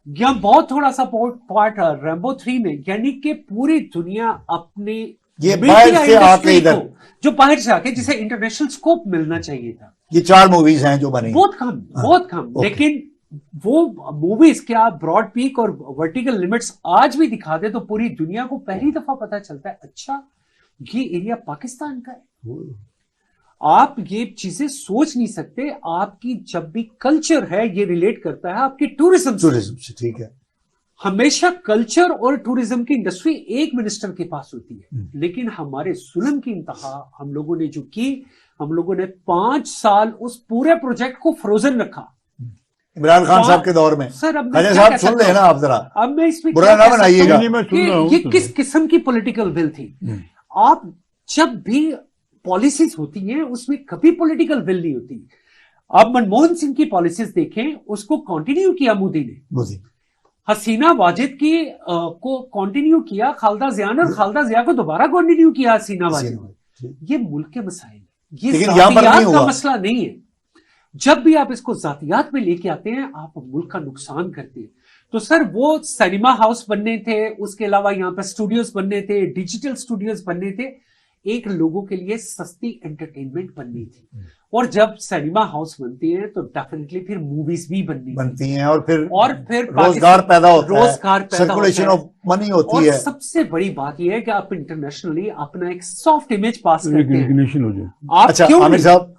S2: या बहुत थोड़ा सा पार्ट रैम्बो 3 में। यानी कि पूरी दुनिया अपने
S1: ये बाहर से आके इधर,
S2: जो बाहर से आके, जिसे इंटरनेशनल स्कोप मिलना चाहिए था,
S1: ये 4 मूवीज हैं जो बनी,
S2: बहुत कम। लेकिन वो मूवीज क्या ब्रॉड पीक और वर्टिकल लिमिट्स आज भी दिखा दे तो पूरी दुनिया को पहली दफा पता चलता है, अच्छा ये एरिया पाकिस्तान का है। आप ये चीजें सोच नहीं सकते। आपकी जब भी कल्चर है, ये रिलेट करता है आपकी टूरिज्म
S1: से। ठीक है,
S2: हमेशा कल्चर और टूरिज्म की इंडस्ट्री एक मिनिस्टर के पास होती है, लेकिन हमारे जुल्म की इंतहा हम लोगों ने जो की, हम लोगों ने 5 साल उस पूरे प्रोजेक्ट को फ्रोजन रखा
S1: इमरान खान साहब के दौर में।
S2: सर अब
S1: साहब सुन लेना आप जरा,
S2: अब मैं इसमें
S1: बुरा ना बनाइएगा,
S2: ये किस किस्म की पॉलिटिकल विल थी। आप जब भी पॉलिसीज होती हैं उसमें कभी पॉलिटिकल विल नहीं होती। आप मनमोहन सिंह की पॉलिसीज देखें, उसको कंटिन्यू किया मोदी ने, हसीना वाजिद की को कंटिन्यू किया खालदा जिया ने, और खालदा जिया को दोबारा कंटिन्यू किया हसीना वाजिद। ये मुल्क के मसाइल, ये जातियात का मसला नहीं है। जब भी आप इसको जातियात में लेके आते हैं, आप मुल्क का नुकसान करते हैं। तो सर वो सिनेमा हाउस बनने थे, उसके अलावा यहाँ पे स्टूडियोज बनने थे, डिजिटल स्टूडियोज बनने थे, एक लोगों के लिए सस्ती एंटरटेनमेंट बननी थी। और जब सिनेमा हाउस बनते हैं तो डेफिनेटली फिर मूवीज भी बनती हैं,
S1: और फिर
S2: रोजगार
S1: पैदा होता है, सर्कुलेशन ऑफ मनी होती है।
S2: सबसे बड़ी बात यह है कि आप इंटरनेशनली अपना एक सॉफ्ट इमेज पास करते हैं।
S1: अच्छा आमिर साहब,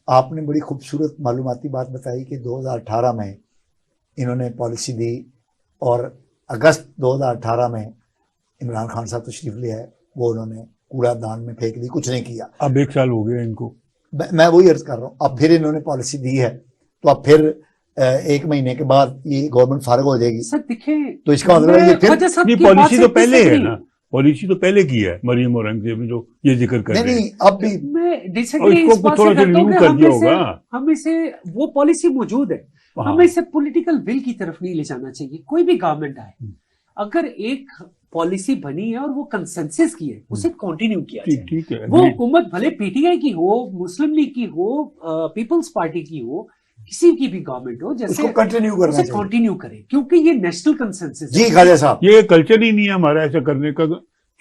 S1: आपने बड़ी खूबसूरत मालूमाती बात बताई कि 2018 में इन्होंने पॉलिसी दी और अगस्त 2018 में इमरान खान साहब तशरीफ ले आए, वो उन्होंने कूड़ादान में फेंक दी, कुछ नहीं किया।
S3: अब 1 साल हो गया इनको।
S1: मैं वही अर्ज कर रहा हूँ, अब फिर इन्होंने पॉलिसी दी है, तो अब फिर 1 महीने के बाद ये गवर्नमेंट फारिग हो जाएगी।
S2: सर दिखे,
S1: तो इसका मतलब है ये फिर
S3: पॉलिसी तो पहले है ना, पॉलिसी तो पहले की है मरियम औरंगजेब ने जो ये जिक्र कर रहे हैं।
S1: नहीं अब भी
S2: मैं डिसएग्री इस बात से करता हूं कि हम इसे वो पॉलिसी मौजूद है, हमें इसे पॉलिटिकल विल की तरफ नहीं ले जाना चाहिए। कोई भी गवर्नमेंट आए, अगर एक पॉलिसी बनी है और वो कंसेंसस की है, उसे कंटिन्यू किया जाए।
S3: ठीक है,
S2: वो हुकूमत भले पीटीआई की हो, मुस्लिम लीग की हो, पीपल्स पार्टी की हो, किसी की भी गवर्नमेंट हो, जैसे
S1: कंटिन्यू करना चाहिए,
S2: कंटिन्यू करें, क्योंकि ये नेशनल कंसेंसस
S1: जी खाजा साहब,
S3: ये कल्चर ही नहीं है हमारा ऐसा करने का,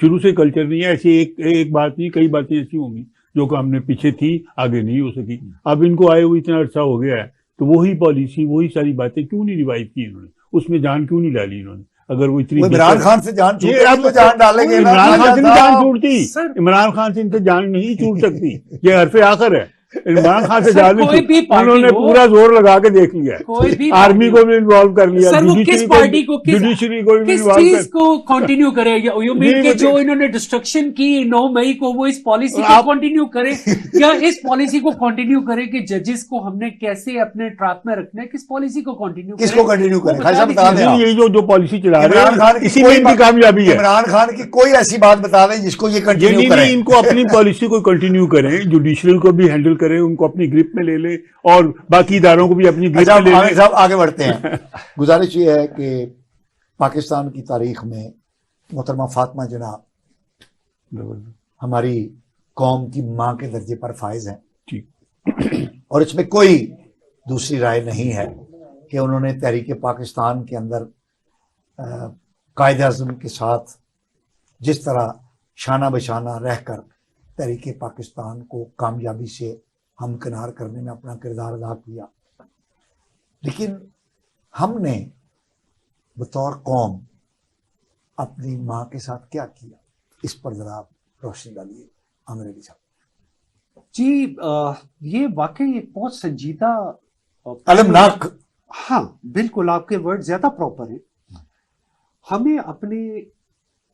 S3: शुरू से कल्चर नहीं है। ऐसी एक बात नहीं, कई बातें ऐसी होंगी जो हमने पीछे थी, आगे नहीं हो सकी। अब इनको आए हुए इतना अर्सा हो गया है, तो वही पॉलिसी, वही सारी बातें क्यों नहीं रिवाइव की इन्होंने, उसमें जान क्यों नहीं डाली इन्होंने? अगर वो इतनी
S1: इमरान खान से जान छूटे तो जान डालेंगे।
S3: इमरान खान से नहीं जान छूटती, इमरान खान से इनसे जान नहीं छूट सकती, ये हरफे आखिर है। इमरान खान से जान नहीं, उन्होंने पूरा जोर लगा के देख लिया, आर्मी को भी इन्वॉल्व कर लिया,
S2: किस पार्टी को,
S3: जुडिशरी को भी
S2: किस चीज को कंटिन्यू करेगा? यू मीन कि जो इन्होंने डिस्ट्रक्शन की 9 मई को, वो इस पॉलिसी को कंटिन्यू करे, या इस पॉलिसी को कंटिन्यू करे कि जजेस को हमने कैसे अपने ट्रैप में रखना है? किस पॉलिसी को कंटिन्यू करें?
S1: किसको कंटिन्यू करें?
S3: यही जो पॉलिसी चला रहे हैं, इसी में इनकी कामयाबी है।
S1: इमरान खान की कोई ऐसी बात बता दें जिसको ये कंटिन्यू करें।
S3: इनको अपनी पॉलिसी को कंटिन्यू करें, जुडिशरी को भी हैंडल करें, उनको अपनी ग्रिप में ले ले, और बाकी इदारों को भी अपनी ग्रिप में ले ले।
S1: साहब आगे बढ़ते हैं। गुजारिश ये है कि पाकिस्तान की तारीख में मोहतरमा फातिमा जना हमारी कौम की मां के दर्जे पर फायज हैं, और इसमें कोई दूसरी राय नहीं है कि उन्होंने तहरीक पाकिस्तान के अंदर कायद आज़म के साथ जिस तरह शाना बशाना रहकर तहरीक पाकिस्तान को कामयाबी से हमकिनार करने में अपना किरदार अदा किया। लेकिन हमने बतौर कौम अपनी माँ के साथ क्या किया, इस पर जरा आप रोशनी डालिए आमिर अली साहब।
S2: जी ये वाकई एक बहुत संजीदा,
S1: अलमनाक,
S2: हाँ बिल्कुल आपके वर्ड ज्यादा प्रॉपर है। हमें अपने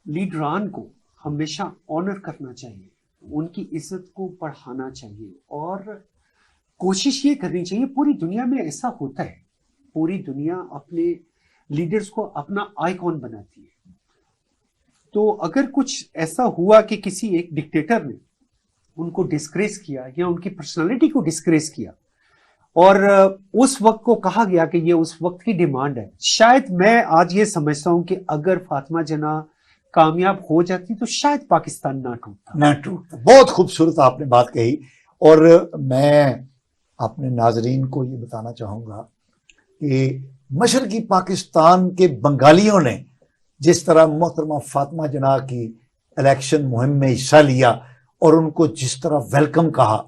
S2: लीडरान को हमेशा ऑनर करना चाहिए, उनकी इज्जत को बढ़ाना चाहिए, और कोशिश ये करनी चाहिए। पूरी दुनिया में ऐसा होता है, पूरी दुनिया अपने लीडर्स को अपना आइकॉन बनाती है। तो अगर कुछ ऐसा हुआ कि किसी एक डिक्टेटर ने उनको डिस्ग्रेस किया या उनकी पर्सनालिटी को डिस्ग्रेस किया, और उस वक्त को कहा गया कि ये उस वक्त की डिमांड है। शायद मैं आज ये समझता हूं कि अगर फातिमा जना कामयाब हो जाती तो शायद पाकिस्तान ना टूटता।
S1: बहुत खूबसूरत आपने बात कही। और मैं अपने नाजरीन को ये बताना चाहूँगा कि मशरकी पाकिस्तान के बंगालियों ने जिस तरह मोहतरमा फातिमा जना की इलेक्शन मुहिम में हिस्सा लिया और उनको जिस तरह वेलकम कहा,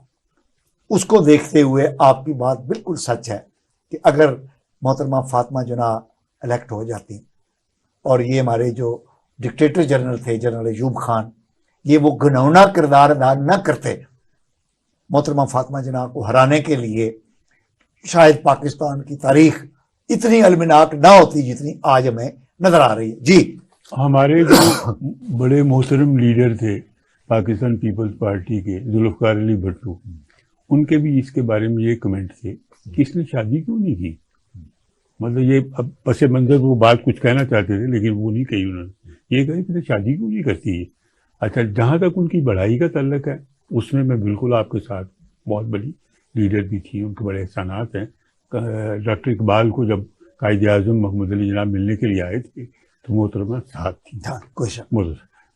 S1: उसको देखते हुए आपकी बात बिल्कुल सच है कि अगर मोहतरमा फातिमा जना इलेक्ट हो जाती और ये हमारे जो डिक्टेटर जनरल थे जनरल अयूब खान, ये वो घिनौना किरदार अदा न करते मोहतरमा फातिमा जना को हराने के लिए, शायद पाकिस्तान की तारीख इतनी अलमनाक ना होती जितनी आज हमें नजर आ रही है। जी,
S3: हमारे जो बड़े मोहतरम लीडर थे पाकिस्तान पीपल्स पार्टी के, जुल्फकार अली भट्टू, उनके भी इसके बारे में ये कमेंट थे कि इसने शादी क्यों नहीं की। मतलब ये अब पसे मंजर वो बात कुछ कहना चाहते थे लेकिन वो नहीं कही उन्होंने। ये कही कि शादी क्यों नहीं करती है। अच्छा, जहाँ तक उनकी बढ़ाई का तल्लक है उसमें मैं बिल्कुल आपके साथ, बहुत बड़ी लीडर भी थी, उनके बड़े एहसानात हैं। डॉक्टर इकबाल को जब कायद आज़म मोहम्मद अली जनाब मिलने के लिए आए थे तो मोहतरमा साथ थी,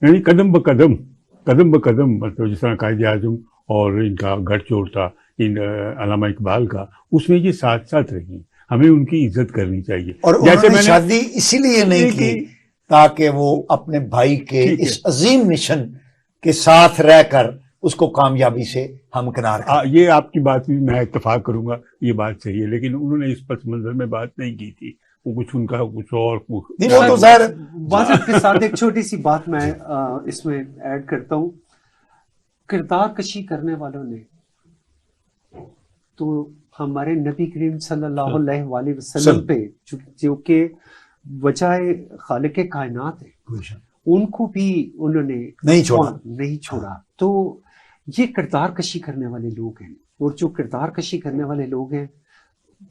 S3: यानी कदम ब कदम मतलब जिस तरह कायद आज़म और इनका गठजोड़ था इन अल्लामा इकबाल का, उसमें ये साथ साथ रही। हमें उनकी इज्जत करनी चाहिए।
S1: और जैसे मैंने शादी इसीलिए नहीं की ताकि वो अपने भाई के इस अजीम मिशन के साथ रहकर उसको कामयाबी से हमकिनार करें।
S3: ये आपकी बात भी मैं इत्तेफाक करूंगा, ये बात सही है, लेकिन उन्होंने इस पस मंजर में बात नहीं की थी। वो कुछ उनका कुछ और
S1: तो ज़ाहिर
S2: वाज़ेह के साथ एक छोटी सी बात मैं इसमें ऐड करता हूँ। किरदार कशी करने वालों ने तो हमारे नबी करीम सल्लल्लाहु अलैहि वसल्लम पे जो कि वजह खालिक कायनात है, उनको भी उन्होंने नहीं छोड़ा। तो ये किरदार कशी करने वाले लोग हैं, और जो किरदार कशी करने वाले लोग हैं,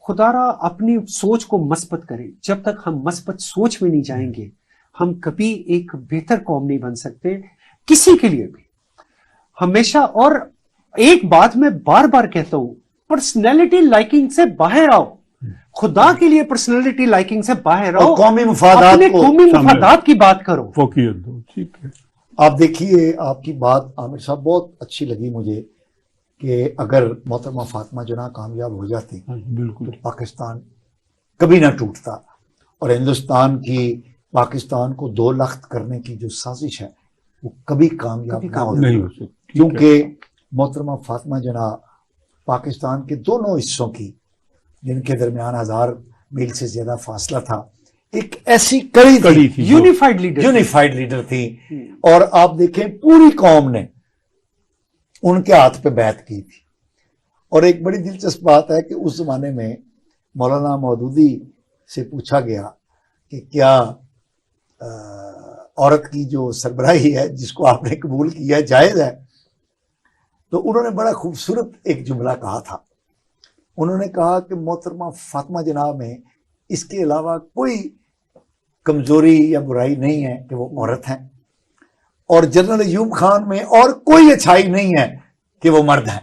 S2: खुदारा अपनी सोच को मस्बत करें। जब तक हम मस्बत सोच में नहीं जाएंगे हम कभी एक बेहतर कौम नहीं बन सकते किसी के लिए भी। हमेशा, और एक बात मैं बार बार कहता हूं, पर्सनैलिटी लाइकिंग से बाहर आओ। खुदा के लिए पर्सनैलिटी लाइकिंग से बाहर आओ,
S1: कौमी मुफादात
S2: की बात करो।
S3: ठीक है।
S1: आप देखिए, आपकी बात आमिर साहब बहुत अच्छी लगी मुझे कि अगर मोहतरमा फातिमा जना कामयाब हो जाती
S3: बिल्कुल
S1: तो पाकिस्तान कभी ना टूटता, और हिंदुस्तान की पाकिस्तान को 2 लाख करने की जो साजिश है वो कभी कामयाब नहीं हो सकती, क्योंकि मोहतरमा फातिमा जना पाकिस्तान के दोनों हिस्सों की, जिनके दरमियान 1000 मील से ज्यादा फासला था, एक ऐसी कड़ी थी, यूनिफाइड लीडर थी। और आप देखें पूरी कौम ने उनके हाथ पे बैत की थी। और एक बड़ी दिलचस्प बात है कि उस जमाने में मौलाना मौदूदी से पूछा गया कि क्या औरत की जो सरबराही है जिसको आपने कबूल किया जायज़ है, तो उन्होंने बड़ा खूबसूरत एक जुमला कहा था। उन्होंने कहा कि मोहतरमा फातिमा जना में इसके अलावा कोई कमजोरी या बुराई नहीं है कि वो औरत हैं, और जनरल अयूब खान में और कोई अच्छाई नहीं है कि वो मर्द हैं।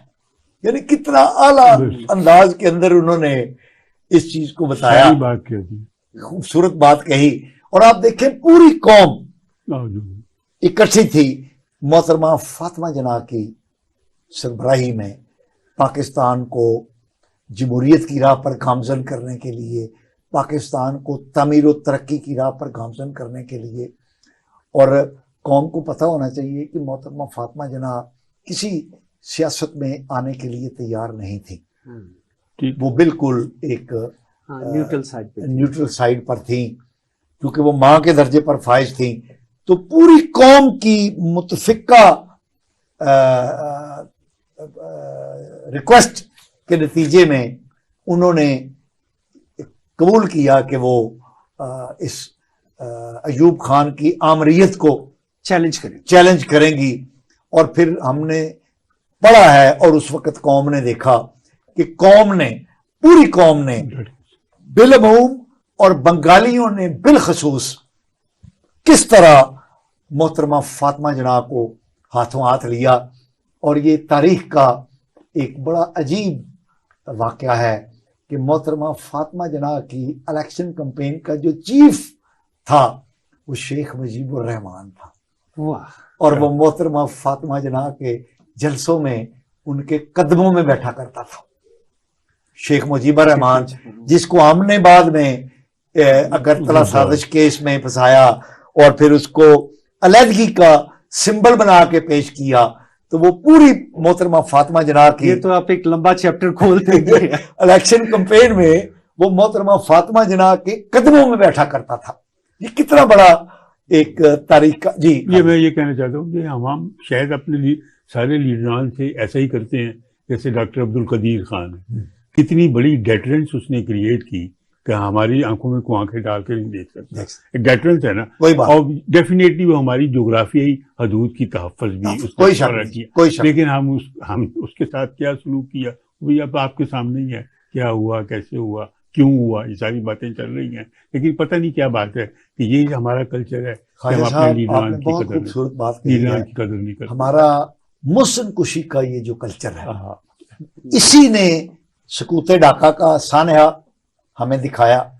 S1: यानी कितना आला अंदाज के अंदर उन्होंने इस चीज को बताया, खूबसूरत बात कही। और आप देखें पूरी कौम इकट्ठी थी मोहतरमा फातिमा जना की सरबराही में, पाकिस्तान को जमहूरियत की राह पर गामजन करने के लिए, पाकिस्तान को तमीर और तरक्की की राह पर गामजन करने के लिए। और कौम को पता होना चाहिए कि मोहतरमा फातिमा जना किसी सियासत में आने के लिए तैयार नहीं थी। वो बिल्कुल एक न्यूट्रल साइड पर थी, क्योंकि वो माँ के दर्जे पर फाइज थी। तो पूरी कौम की मुतफिका रिक्वेस्ट के नतीजे में उन्होंने कबूल किया कि वो इस अयूब खान की आमरीयत को चैलेंज करेंगी। और फिर हमने पढ़ा है और उस वक्त कौम ने देखा कि पूरी कौम ने बिलअमूम और बंगालियों ने बिलखसूस किस तरह मोहतरमा फातिमा जना को हाथों हाथ लिया। और ये तारीख का एक बड़ा अजीब वाकया है कि मोहतरमा फातिमा जना की इलेक्शन कैंपेन का जो चीफ था वो शेख मुजीबुर रहमान था।
S2: वाह।
S1: और वो मोहतरमा फातिमा जना के जलसों में उनके कदमों में बैठा करता था शेख मुजीबुर रहमान, जिसको हमने बाद में अगरतला साजिश केस में फंसाया और फिर उसको अलहदगी का सिंबल बना के पेश किया। तो वो पूरी मोहतरमा फातिमा जना की,
S2: ये तो आप एक लंबा चैप्टर खोल देंगे।
S1: इलेक्शन कैंपेन में वो मोहतरमा फातिमा जना के कदमों में बैठा करता था। ये कितना बड़ा एक तारीख का जी।
S3: ये मैं ये कहना चाहता हूँ कि हम शायद अपने सारे लीडरान से ऐसा ही करते हैं, जैसे डॉक्टर अब्दुल कदीर खान है, कितनी बड़ी डेटरेंस उसने क्रिएट की कि हमारी आंखों में को आंखें डाल के नहीं देख सकते। डेटरेंस है ना, और डेफिनेटली वो हमारी जोग्राफियाई हदूद की तहफ़्फ़ुज़ भी
S1: कोई शक,
S3: लेकिन हम उसके साथ क्या सलूक किया वो अब आपके सामने ही है। क्या हुआ, कैसे हुआ, क्यों हुआ, ये सारी बातें चल रही हैं। लेकिन पता नहीं क्या बात है कि ये हमारा कल्चर है कि हम अपने लीडरान की कदर नहीं करते।
S1: हमारा मुहसिन कुशी का ये जो कल्चर है, इसी ने सकूते डाका का सानहा हमें दिखाया।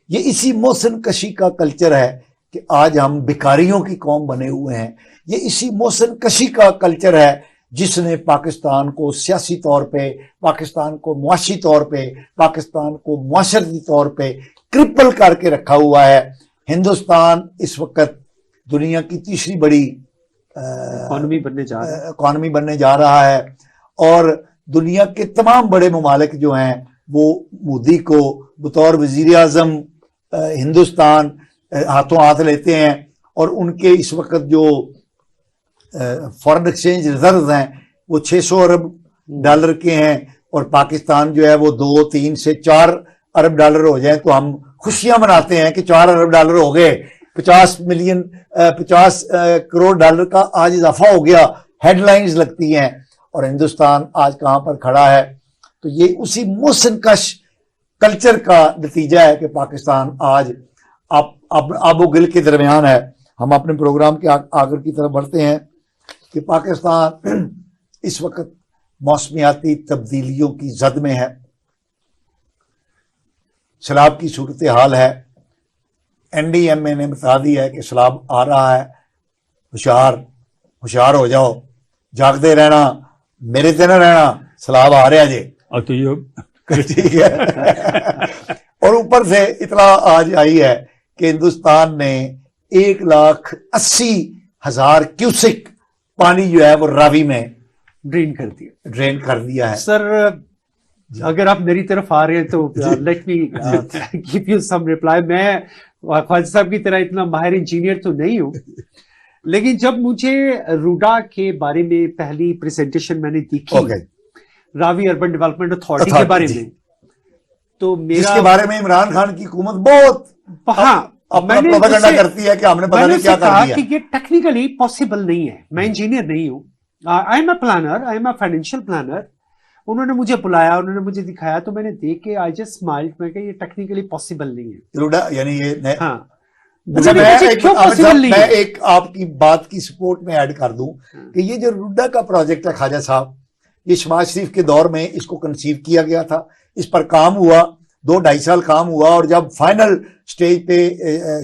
S1: ये इसी मोहसिन कशी का कल्चर है कि आज हम भिखारियों की कौम बने हुए हैं। ये इसी मोहसिन कशी का कल्चर है जिसने पाकिस्तान को सियासी तौर पे, पाकिस्तान को मुआशी तौर पे, पाकिस्तान को मुआशरती तौर पे क्रिपल करके रखा हुआ है। हिंदुस्तान इस वक्त दुनिया की तीसरी बड़ी
S2: इकॉनमी
S1: बनने जा रहा है और दुनिया के तमाम बड़े ममालिक जो हैं वो मोदी को बतौर वजीर आजम हिंदुस्तान हाथों हाथ लेते हैं और उनके इस वक्त जो फॉरेन एक्सचेंज रिजर्व हैं वो 600 अरब डॉलर के हैं और पाकिस्तान जो है वो 2, 3 से 4 अरब डॉलर हो जाए तो हम खुशियां मनाते हैं कि 4 अरब डॉलर हो गए। 50 करोड़ डॉलर का आज इजाफा हो गया, हेडलाइंस लगती हैं। और हिंदुस्तान आज कहां पर खड़ा है? तो ये उसी मोहसिन कश कल्चर का नतीजा है कि पाकिस्तान आज आबो गिल के दरमियान है। हम अपने प्रोग्राम के आखिर की तरफ बढ़ते हैं कि पाकिस्तान इस वक्त मौसमियाती तब्दीलियों की जद में है। सैलाब की सूरत हाल है। NDMA ने बता दिया है कि सैलाब आ रहा है, होशियार हो जाओ, जागते रहना, मेरे ते ना रहना, सैलाब आ रहा जे। ठीक है। और ऊपर से इतला आज आई है कि हिंदुस्तान ने 1,80,000 क्यूसिक पानी जो है वो रावी में ड्रेन कर दिया है।
S2: सर अगर आप मेरी तरफ आ रहे हैं तो let me give you some reply. मैं ख्वाजा साहब की तरह इतना माहिर इंजीनियर तो नहीं हूं, लेकिन जब मुझे रूडा के बारे में पहली प्रेजेंटेशन मैंने देखी रावी अर्बन डेवलपमेंट अथॉरिटी के बारे में, तो
S1: जिसके बारे में इमरान खान की हुकूमत बहुत
S2: मैंने
S1: प्रोपेगेंडा करती है कि हमने पता नहीं क्या कर दिया।
S2: कि ये टेक्निकली पॉसिबल नहीं है। मैं इंजीनियर नहीं हूं, I am a planner, I am a financial planner. उन्होंने मुझे बुलाया, उन्होंने मुझे दिखाया, तो मैंने देख के आई जस्ट स्माइल्ड। मैं कहा ये टेक्निकली पॉसिबल नहीं है।
S1: रूडा यानी ये
S2: हाँ,
S1: मैं एक आपकी बात की सपोर्ट में ऐड कर दूं कि ये जो रूडा का प्रोजेक्ट है ख्वाजा साहब, ये शहबाज शरीफ के दौर में इसको कंसीव किया गया था। इस पर काम हुआ, 2-2.5 साल काम हुआ और जब फाइनल स्टेज पे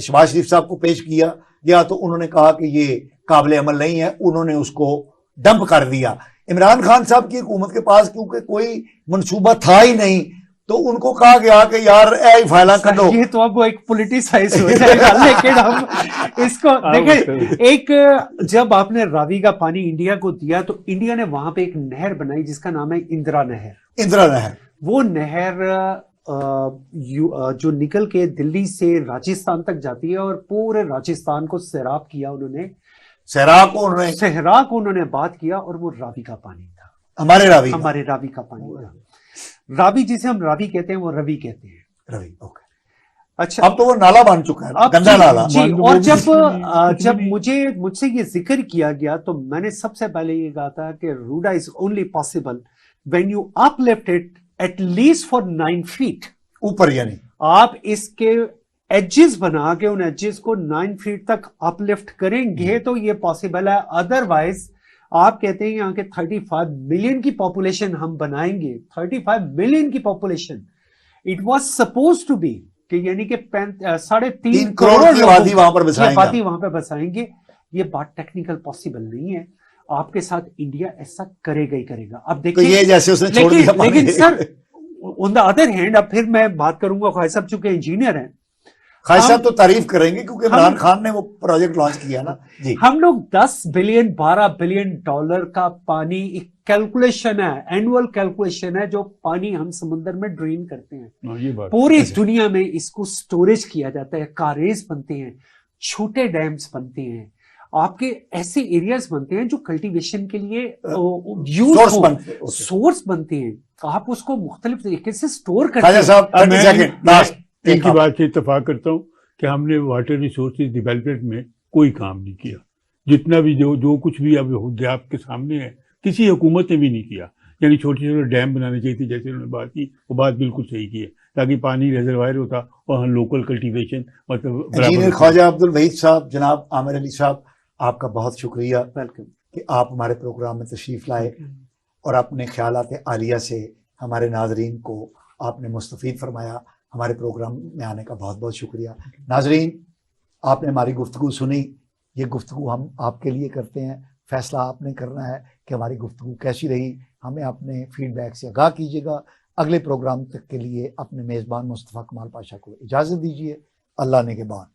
S1: शहबाज शरीफ साहब को पेश किया गया तो उन्होंने कहा कि ये काबिल अमल नहीं है, उन्होंने उसको डंप कर दिया। इमरान खान साहब की हुकूमत के पास क्योंकि कोई मंसूबा था ही नहीं तो उनको कहा गया कि यार फाइल कर दो।
S2: ये तो अब एक पॉलिटिसाइज हो जाएगा, लेकिन हम इसको देखें। एक जब आपने रावी का पानी इंडिया को दिया तो इंडिया ने वहां पे एक नहर बनाई जिसका नाम है इंदिरा नहर। वो नहर जो निकल के दिल्ली से राजस्थान तक जाती है और पूरे राजस्थान को सैराब किया उन्होंने, सहरा को उन्होंने बात किया और वो रावी का पानी था, हमारे रावी का पानी था। रावी जिसे हम रावी कहते हैं वो रवि कहते हैं।
S1: रवि, ओके।
S2: अच्छा,
S1: अब तो वो नाला बन चुका है, गंदा नाला
S2: जी। और जब मुझसे ये जिक्र किया गया तो मैंने सबसे पहले ये कहा था कि रूडा is only possible when you uplift it at least for 9 feet
S1: ऊपर, यानी
S2: आप इसके एजेस बना के उन एजेस को 9 फीट तक अपलिफ्ट करेंगे तो ये पॉसिबल है। अदरवाइज आप कहते हैं यहाँ के 35 मिलियन की पॉपुलेशन हम बनाएंगे, 35 मिलियन की population, it was suppose to be कि यानी कि 3.5
S1: करोड़ की आबादी वहां पर बसाएंगे,
S2: वहां पर बसाएंगे। ये बात टेक्निकल पॉसिबल नहीं है। आपके साथ इंडिया ऐसा करेगा ही करेगा। अब देखिए,
S1: तो ये जैसे उसने छोड़ दिया पानी।
S2: लेकिन sir on the other hand, अब फिर मैं बात करूंगा, ख्वाहिश साहब चूंकि इंजीनियर हैं,
S1: ख्वाहिश साहब तो तारीफ करेंगे क्योंकि इमरान खान ने वो प्रोजेक्ट लॉन्च किया ना जी।
S2: हम लोग 10 बिलियन 12 बिलियन डॉलर का पानी, एक कैलकुलेशन है, एनुअल कैलकुलेशन है, जो पानी हम समुद्र में ड्रेन करते हैं,
S3: ये बात
S2: पूरी दुनिया में इसको स्टोरेज किया जाता है, कारेज बनते हैं, छोटे डैम्स बनते हैं, आपके ऐसे एरियाज बनते हैं जो कल्टीवेशन के लिए सोर्स बनते हैं। आप उसको मुख्तलिफ तरीके से स्टोर करते हैं।
S3: इनकी बात से इत्तेफाक करता हूँ कि हमने वाटर रिसोर्सेज डेवलपमेंट में कोई काम नहीं किया। जितना भी जो कुछ भी अब आपके सामने है, किसी हुकूमत ने भी नहीं किया। यानी छोटे छोटे डैम बनाने चाहिए थे, जैसे उन्होंने बात की, वो बात बिल्कुल सही की है, ताकि पानी रिजर्वायर होता और हम लोकल कल्टीवेशन मतलब।
S1: इंजीनियर ख्वाजा अब्दुल वहीद साहब, जनाब आमिर अली साहब, आपका बहुत शुक्रिया
S2: वेलकम
S1: कि आप हमारे प्रोग्राम में तशरीफ लाए और अपने ख्यालात आलिया से हमारे नाजरीन को आपने मुस्तफीद फरमाया। हमारे प्रोग्राम में आने का बहुत बहुत शुक्रिया। नाजरीन, आपने हमारी गुफ्तगू सुनी। ये गुफ्तगू हम आपके लिए करते हैं, फैसला आपने करना है कि हमारी गुफ्तगू कैसी रही। हमें अपने फीडबैक से आगाह कीजिएगा। अगले प्रोग्राम तक के लिए अपने मेज़बान मुस्तफ़ा कमाल पाशा को इजाज़त दीजिए। अल्लाह ने के बाद।